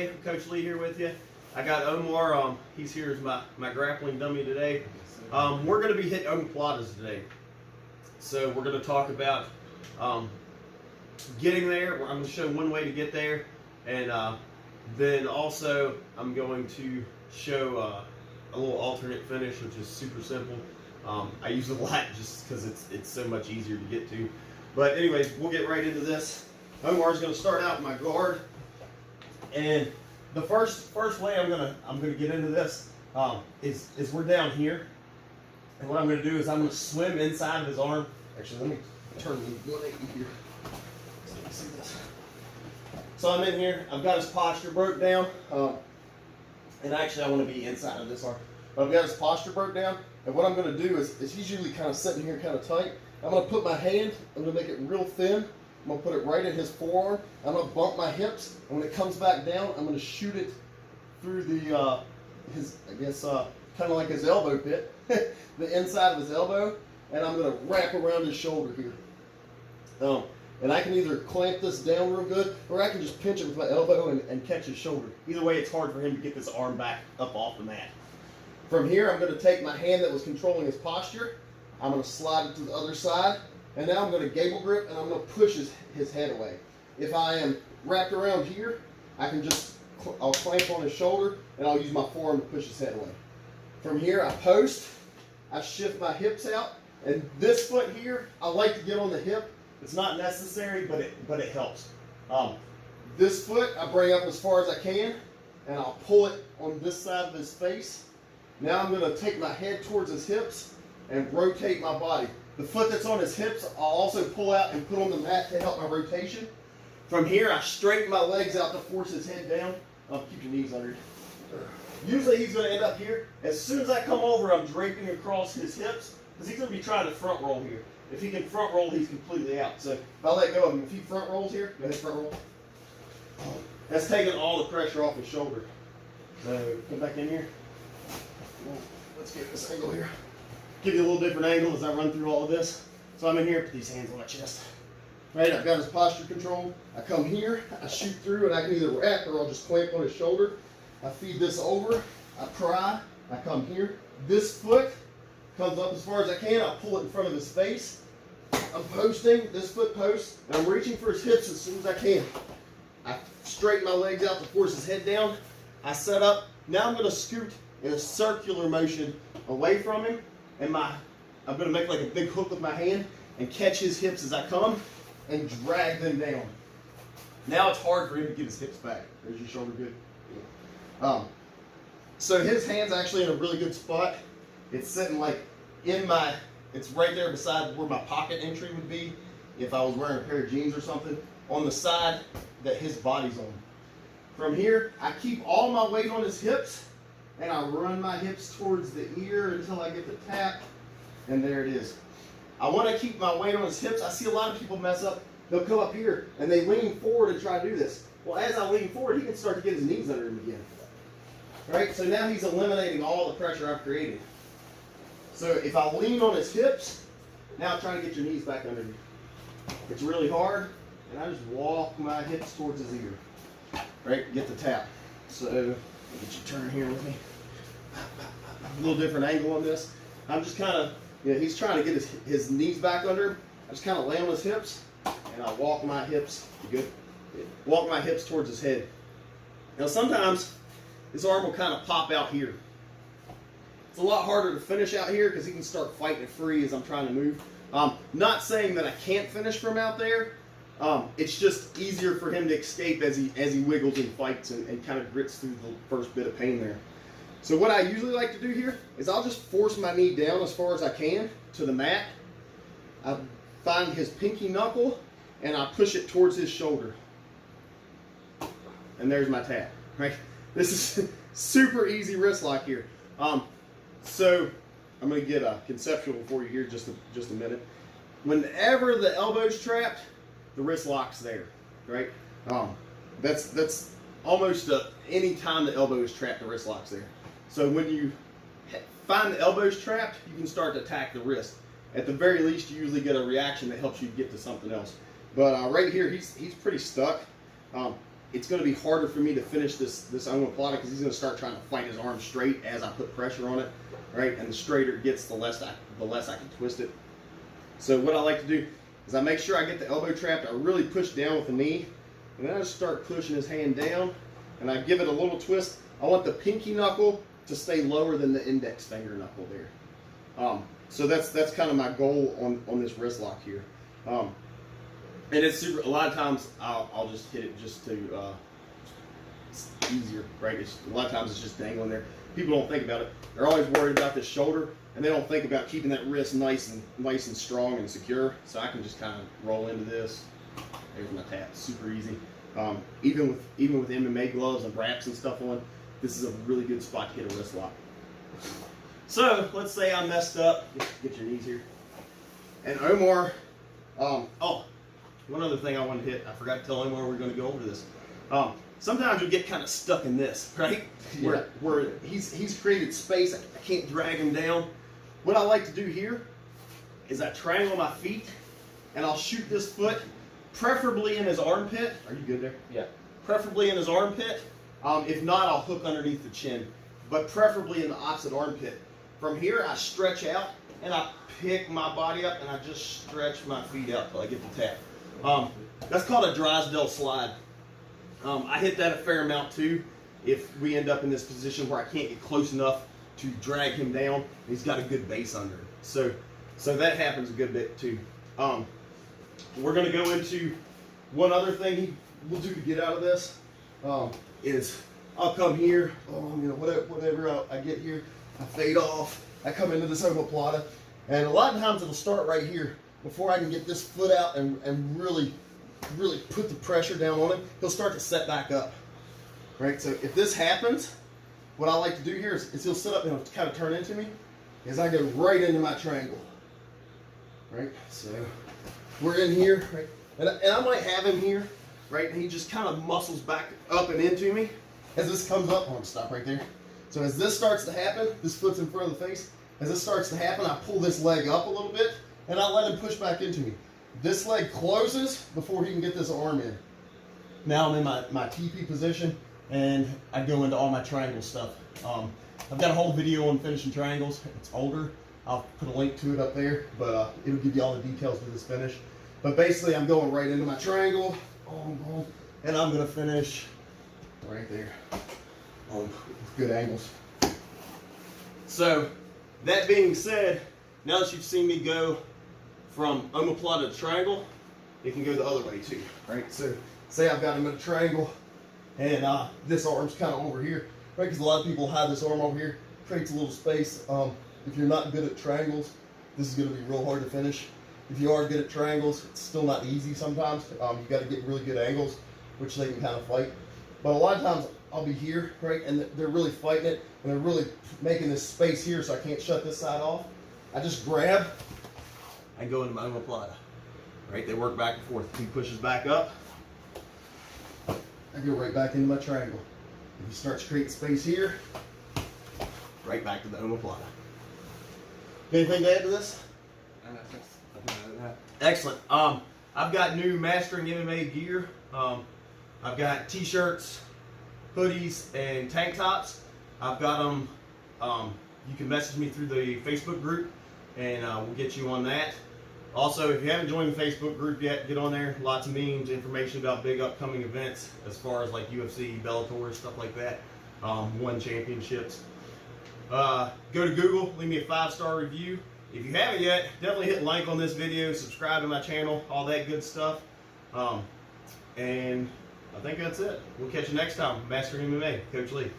today. Coach Lee here with you. I got Omar. He's here as my grappling dummy today. We're going to be hitting Omoplatas today. So we're going to talk about getting there. I'm going to show one way to get there, and then also I'm going to show a little alternate finish, which is super simple. I use it a lot just because it's so much easier to get to. But anyways, we'll get right into this. Omar's going to start out with my guard, and the first way I'm gonna get into this is we're down here, and what I'm going to do is I'm going to swim inside of his arm. Actually, let me turn the 180 here so you can see this. So I'm in here. I've got his posture broke down, and actually I want to be inside of this arm. But I've got his posture broke down, and what I'm going to do is he's usually kind of sitting here kind of tight. I'm going to put my hand. I'm going to make it real thin. I'm going to put it right in his forearm. I'm going to bump my hips, and when it comes back down, I'm going to shoot it through the his, I guess, kind of like his elbow pit, the inside of his elbow, and I'm going to wrap around his shoulder here. And I can either clamp this down real good, or I can just pinch it with my elbow and catch his shoulder. Either way, it's hard for him to get this arm back up off the mat. From here, I'm going to take my hand that was controlling his posture. I'm going to slide it to the other side, and now I'm going to gable grip, and I'm going to push his head away. If I am wrapped around here, I can I'll clamp on his shoulder, and I'll use my forearm to push his head away. From here, I post, I shift my hips out, and this foot here, I like to get on the hip. It's not necessary, but it helps. This foot, I bring up as far as I can, and I'll pull it on this side of his face. Now I'm going to take my head towards his hips and rotate my body. The foot that's on his hips, I'll also pull out and put on the mat to help my rotation. From here, I straighten my legs out to force his head down. Keep your knees under you. Usually he's going to end up here. As soon as I come over, I'm draping across his hips because he's going to be trying to front roll here. If he can front roll, he's completely out. So if I let go of him, if he front rolls here, go ahead, front roll. That's taking all the pressure off his shoulder. So come back in here. Let's get this angle here. Give you a little different angle as I run through all of this. So I'm in here, put these hands on my chest. Right, I've got his posture controlled. I come here, I shoot through, and I can either wrap or I'll just clamp on his shoulder. I feed this over, I pry, I come here. This foot comes up as far as I can, I'll pull it in front of his face. I'm posting, this foot posts, and I'm reaching for his hips as soon as I can. I straighten my legs out to force his head down. I set up. Now I'm going to scoot in a circular motion away from him, and I'm going to make like a big hook with my hand and catch his hips as I come and drag them down. Now it's hard for him to get his hips back. There's your shoulder good. So his hand's actually in a really good spot. It's sitting like it's right there beside where my pocket entry would be if I was wearing a pair of jeans or something, on the side that his body's on. From here, I keep all my weight on his hips, and I run my hips towards the ear until I get the tap, and there it is. I want to keep my weight on his hips. I see a lot of people mess up. They'll come up here, and they lean forward and try to do this. Well, as I lean forward, he can start to get his knees under him again. Right? So now he's eliminating all the pressure I've created. So if I lean on his hips, now try to get your knees back under you. It's really hard, and I just walk my hips towards his ear. Right? Get the tap. So get you turn here with me. A little different angle on this. I'm just kind of, he's trying to get his knees back under him. I just kind of lay on his hips, and I walk my hips. You good? Walk my hips towards his head. Now sometimes this arm will kind of pop out here. It's a lot harder to finish out here because he can start fighting free as I'm trying to move. Not saying that I can't finish from out there. It's just easier for him to escape as he wiggles and fights and kind of grits through the first bit of pain there. So what I usually like to do here is I'll just force my knee down as far as I can to the mat. I find his pinky knuckle and I push it towards his shoulder. And there's my tap. Right? This is super easy wrist lock here. So I'm going to get a conceptual for you here just a minute. Whenever the elbow's trapped, the wrist lock's there, right? That's almost any time the elbow is trapped, the wrist lock's there. So when you find the elbow's trapped, you can start to attack the wrist. At the very least, you usually get a reaction that helps you get to something else. But right here, he's pretty stuck. it's going to be harder for me to finish this Omoplata because he's going to start trying to fight his arm straight as I put pressure on it, right? And the straighter it gets, the less I can twist it. So what I like to do is I make sure I get the elbow trapped. I really push down with the knee, and then I just start pushing his hand down, and I give it a little twist. I want the pinky knuckle to stay lower than the index finger knuckle there. So that's kind of my goal on this wrist lock here. And it's super. A lot of times I'll just hit it just to it's easier, right? A lot of times it's just dangling there. People don't think about it. They're always worried about the shoulder, and they don't think about keeping that wrist nice and strong and secure. So I can just kind of roll into this. There's my tap. Super easy. Even with MMA gloves and wraps and stuff on, this is a really good spot to hit a wrist lock. So let's say I messed up. Get your knees here. And Omar. Oh, one other thing I wanted to hit. I forgot to tell Omar we're going to go over this. Sometimes you get kind of stuck in this, right? Yeah. Where he's created space. I can't drag him down. What I like to do here is I triangle my feet, and I'll shoot this foot, preferably in his armpit. Are you good there? Yeah. Preferably in his armpit. If not, I'll hook underneath the chin, but preferably in the opposite armpit. From here, I stretch out, and I pick my body up, and I just stretch my feet out till I get the tap. That's called a Drysdale slide. I hit that a fair amount too if we end up in this position where I can't get close enough to drag him down. He's got a good base under him. So that happens a good bit too. We're going to go into one other thing we'll do to get out of this. Is I'll come here, whatever I get here, I fade off, I come into this Omoplata, and a lot of times it'll start right here. Before I can get this foot out and really put the pressure down on him, he'll start to set back up. Right, so if this happens, what I like to do here is he'll sit up and he'll kind of turn into me, as I go right into my triangle. Right, so we're in here, right, and I might have him here, right, and he just kind of muscles back up and into me. As this comes up, I'm going to stop right there. So as this starts to happen, this foot's in front of the face. As this starts to happen, I pull this leg up a little bit, and I let him push back into me. This leg closes before he can get this arm in. Now I'm in my TP position, and I go into all my triangle stuff. I've got a whole video on finishing triangles. It's older. I'll put a link to it up there, but it'll give you all the details of this finish. But basically, I'm going right into my triangle, and I'm going to finish right there with good angles. So, that being said, now that you've seen me go from Omoplata to triangle, it can go the other way too, right? So, say I've got him in a triangle, and this arm's kind of over here, right? Because a lot of people have this arm over here, creates a little space. If you're not good at triangles, this is going to be real hard to finish. If you are good at triangles, it's still not easy sometimes. You've got to get really good angles, which they can kind of fight. But a lot of times, I'll be here, right, and they're really fighting it, and they're really making this space here so I can't shut this side off. I just grab, I go into my Omoplata, right? They work back and forth. He pushes back up, I go right back into my triangle. If he starts creating space here, right back to the Omoplata. Anything to add to this? Excellent. I've got new Mastering MMA gear. I've got t-shirts, hoodies, and tank tops. I've got them. You can message me through the Facebook group, and we'll get you on that. Also, if you haven't joined the Facebook group yet, get on there. Lots of memes, information about big upcoming events as far as like UFC, Bellator, stuff like that. Won championships. Go to Google, leave me a 5-star review. If you haven't yet, definitely hit like on this video, subscribe to my channel, all that good stuff. And I think that's it. We'll catch you next time. Mastering MMA, Coach Lee.